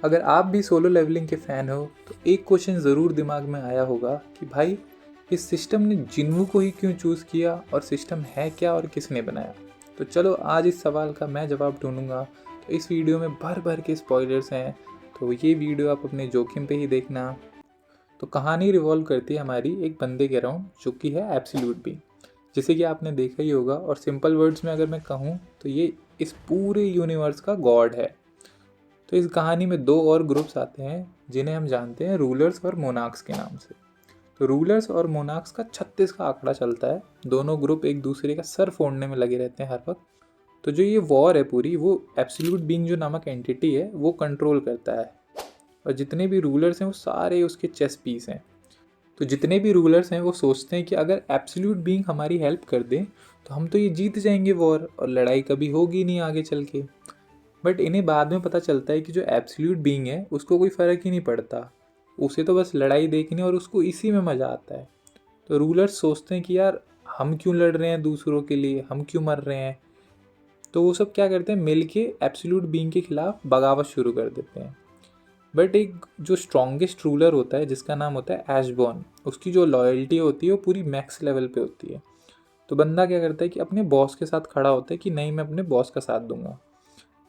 अगर आप भी सोलो लेवलिंग के फ़ैन हो तो एक क्वेश्चन ज़रूर दिमाग में आया होगा कि भाई इस सिस्टम ने जिन्वू को ही क्यों चूज़ किया और सिस्टम है क्या और किसने बनाया। तो चलो आज इस सवाल का मैं जवाब ढूंढूंगा। तो इस वीडियो में भर भर के स्पॉयलर्स हैं, तो ये वीडियो आप अपने जोखिम पे ही देखना। तो कहानी रिवॉल्व करती है हमारी एक बंदे के अराउंड जो कि है एब्सोल्यूट बीइंग, जिसे कि आपने देखा ही होगा। और सिंपल वर्ड्स में अगर मैं कहूँ तो ये इस पूरे यूनिवर्स का गॉड है। तो इस कहानी में दो और ग्रुप्स आते हैं जिन्हें हम जानते हैं रूलर्स और मोनार्क्स के नाम से। तो रूलर्स और मोनार्क्स का 36 का आंकड़ा चलता है। दोनों ग्रुप एक दूसरे का सर फोड़ने में लगे रहते हैं हर वक्त। तो जो ये वॉर है पूरी, वो एब्सोल्यूट बीइंग जो नामक एंटिटी है वो कंट्रोल करता है। और जितने भी रूलर्स हैं वो सारे उसके चेस पीस हैं। तो जितने भी रूलर्स हैं वो सोचते हैं कि अगर एब्सोल्यूट बीइंग हमारी हेल्प कर दे तो हम तो ये जीत जाएंगे वॉर और लड़ाई कभी होगी नहीं आगे चल के। बट इन्हें बाद में पता चलता है कि जो एब्सोल्यूट बीइंग है उसको कोई फ़र्क ही नहीं पड़ता। उसे तो बस लड़ाई देखनी और उसको इसी में मज़ा आता है। तो रूलर्स सोचते हैं कि यार हम क्यों लड़ रहे हैं दूसरों के लिए, हम क्यों मर रहे हैं। तो वो सब क्या करते हैं, मिल के एब्सोल्यूट बीइंग के खिलाफ बगावत शुरू कर देते हैं। बट एक जो स्ट्रॉन्गेस्ट रूलर होता है जिसका नाम होता है एशबॉर्न, उसकी जो लॉयल्टी होती है वो पूरी मैक्स लेवल पे होती है। तो बंदा क्या करता है कि अपने बॉस के साथ खड़ा होता है कि नहीं, मैं अपने बॉस का साथ दूंगा।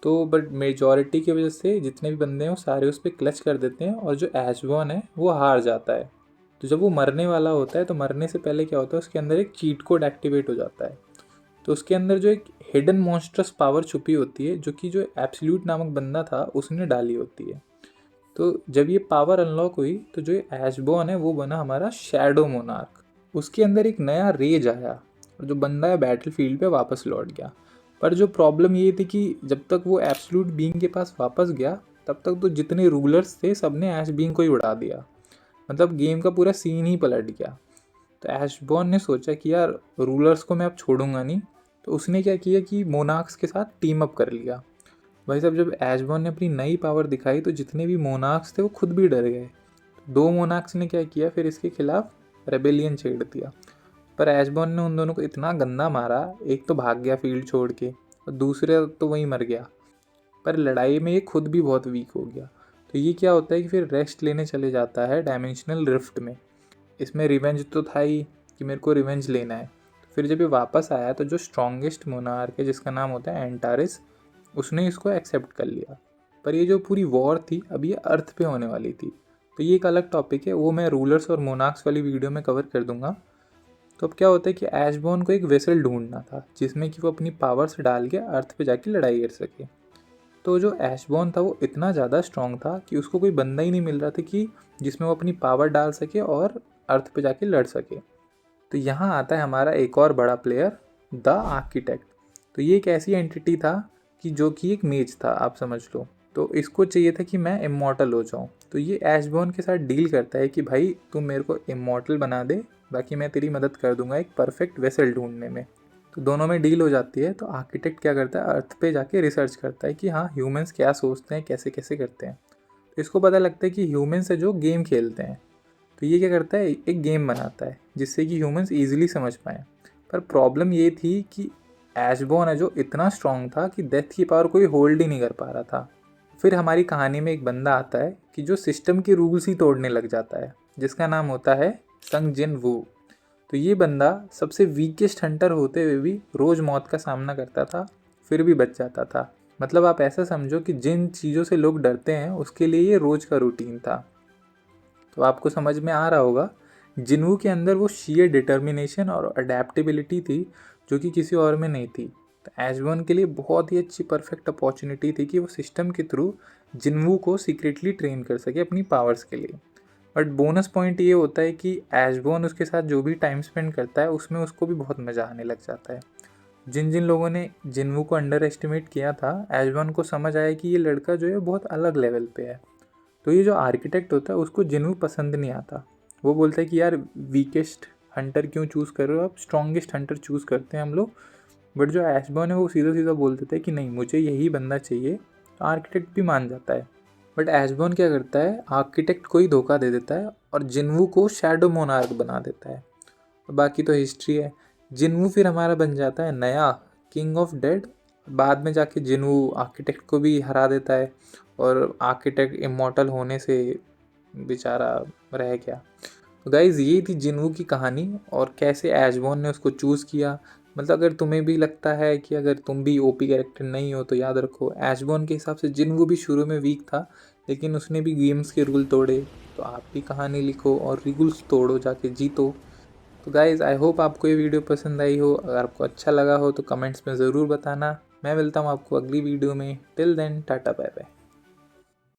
तो बट मेजॉरिटी की वजह से जितने भी बंदे हैं वो सारे उस पर क्लच कर देते हैं और जो एशबॉर्न है वो हार जाता है। तो जब वो मरने वाला होता है तो मरने से पहले क्या होता है, उसके अंदर एक चीट कोड एक्टिवेट हो जाता है। तो उसके अंदर जो एक हिडन मॉन्स्ट्रस पावर छुपी होती है जो कि जो एब्सोल्यूट नामक बंदा था उसने डाली होती है। तो जब ये पावर अनलॉक हुई तो जो एशबॉर्न है वो बना हमारा शैडो मोनार्क। उसके अंदर एक नया रेज आया और जो बंदा है बैटल फील्ड पे वापस लौट गया। पर जो प्रॉब्लम ये थी कि जब तक वो एब्सोल्यूट बीइंग के पास वापस गया तब तक तो जितने रूलर्स थे सबने ऐश बीइंग को ही उड़ा दिया। मतलब गेम का पूरा सीन ही पलट गया। तो ऐशबॉर्न ने सोचा कि यार रूलर्स को मैं अब छोड़ूंगा नहीं। तो उसने क्या किया कि मोनार्क्स के साथ टीम अप कर लिया। भाई साहब जब ऐशबॉर्न ने अपनी नई पावर दिखाई तो जितने भी मोनार्क्स थे वो खुद भी डर गए। दो मोनार्क्स ने क्या किया, फिर इसके खिलाफ रेबेलियन छेड़ दिया। पर ऐशबॉर्न ने उन दोनों को इतना गंदा मारा, एक तो भाग गया फील्ड छोड़ के और दूसरे तो वहीं मर गया। पर लड़ाई में ये खुद भी बहुत वीक हो गया। तो ये क्या होता है कि फिर रेस्ट लेने चले जाता है डायमेंशनल रिफ्ट में। इसमें रिवेंज तो था ही कि मेरे को रिवेंज लेना है। तो फिर जब ये वापस आया तो जो स्ट्रॉन्गेस्ट मोनार्क है जिसका नाम होता है एंटारिस, उसने इसको एक्सेप्ट कर लिया। पर ये जो पूरी वॉर थी अब ये अर्थ पे होने वाली थी। तो ये एक अलग टॉपिक है, वो मैं रूलर्स और मोनार्क्स वाली वीडियो में कवर कर दूंगा। तो अब क्या होता है कि ऐशबॉर्न को एक वेसल ढूंढना था जिसमें कि वो अपनी पावर्स डाल के अर्थ पे जाके लड़ाई कर सके। तो जो ऐशबॉर्न था वो इतना ज़्यादा स्ट्रॉन्ग था कि उसको कोई बंदा ही नहीं मिल रहा था कि जिसमें वो अपनी पावर डाल सके और अर्थ पे जाके लड़ सके। तो यहाँ आता है हमारा एक और बड़ा प्लेयर, द आर्किटेक्ट। तो ये एक ऐसी एंटिटी था कि जो कि एक मेज था, आप समझ लो। तो इसको चाहिए था कि मैं इमॉर्टल हो जाऊँ। तो ये ऐशबॉर्न के साथ डील करता है कि भाई तू मेरे को इमॉर्टल बना दे, बाकी मैं तेरी मदद कर दूंगा एक परफेक्ट वेसल ढूंढने में। तो दोनों में डील हो जाती है। तो आर्किटेक्ट क्या करता है, अर्थ पे जाके रिसर्च करता है कि हाँ ह्यूमंस क्या सोचते हैं, कैसे कैसे करते हैं। तो इसको पता लगता है कि ह्यूमंस है जो गेम खेलते हैं। तो ये क्या करता है, एक गेम बनाता है जिससे कि ह्यूमंस ईजिली समझ पाएँ। पर प्रॉब्लम ये थी कि ऐशबॉर्न है जो इतना स्ट्रॉन्ग था कि डेथ की पावर कोई होल्ड ही नहीं कर पा रहा था। फिर हमारी कहानी में एक बंदा आता है कि जो सिस्टम के रूल्स ही तोड़ने लग जाता है, जिसका नाम होता है संग जिन वू। तो ये बंदा सबसे वीकेस्ट हंटर होते हुए भी रोज़ मौत का सामना करता था, फिर भी बच जाता था। मतलब आप ऐसा समझो कि जिन चीज़ों से लोग डरते हैं उसके लिए ये रोज़ का रूटीन था। तो आपको समझ में आ रहा होगा जिन्वू के अंदर वो शेयर डिटर्मिनेशन और अडेप्टेबिलिटी थी जो कि किसी और में नहीं थी। तो ऐशबॉर्न के लिए बहुत ही अच्छी परफेक्ट अपॉर्चुनिटी थी कि वो सिस्टम के थ्रू जिन्वू को सीक्रेटली ट्रेन कर सके अपनी पावर्स के लिए। बट बोनस पॉइंट ये होता है कि ऐशबॉर्न उसके साथ जो भी टाइम स्पेंड करता है उसमें उसको भी बहुत मज़ा आने लग जाता है। जिन जिन लोगों ने जिन्वू को अंडर एस्टिमेट किया था, ऐशबॉर्न को समझ आया कि ये लड़का जो है बहुत अलग लेवल पे है। तो ये जो आर्किटेक्ट होता है उसको जिन्वू पसंद नहीं आता। वो बोलता है कि यार वीकेस्ट हंटर क्यों चूज़ कर रहे हो आप, स्ट्रॉन्गेस्ट हंटर चूज़ करते हैं हम लोग। बट जो ऐशबॉर्न है वो सीधा सीधा बोल देता है कि नहीं, मुझे यही बंदा चाहिए। तो आर्किटेक्ट भी मान जाता है। बट ऐशबॉर्न क्या करता है, आर्किटेक्ट को ही धोखा दे देता है और जिन्वू को शैडो मोनार्क बना देता है। और बाकी तो हिस्ट्री है। जिन्वू फिर हमारा बन जाता है नया किंग ऑफ डेड। बाद में जाके जिन्वू आर्किटेक्ट को भी हरा देता है और आर्किटेक्ट इमॉर्टल होने से बेचारा रह गया। तो गाइज़ ये थी जिन्वू की कहानी और कैसे ऐशबॉर्न ने उसको चूज़ किया। मतलब अगर तुम्हें भी लगता है कि अगर तुम भी ओपी कैरेक्टर नहीं हो तो याद रखो ऐशबॉर्न के हिसाब से जिन्वू भी शुरू में वीक था, लेकिन उसने भी गेम्स के रूल तोड़े। तो आप भी कहानी लिखो और रूल्स तोड़ो, जाके जीतो। तो गाइज़ आई होप आपको ये वीडियो पसंद आई हो। अगर आपको अच्छा लगा हो तो कमेंट्स में ज़रूर बताना। मैं मिलता हूँ आपको अगली वीडियो में। Till then tata bye bye.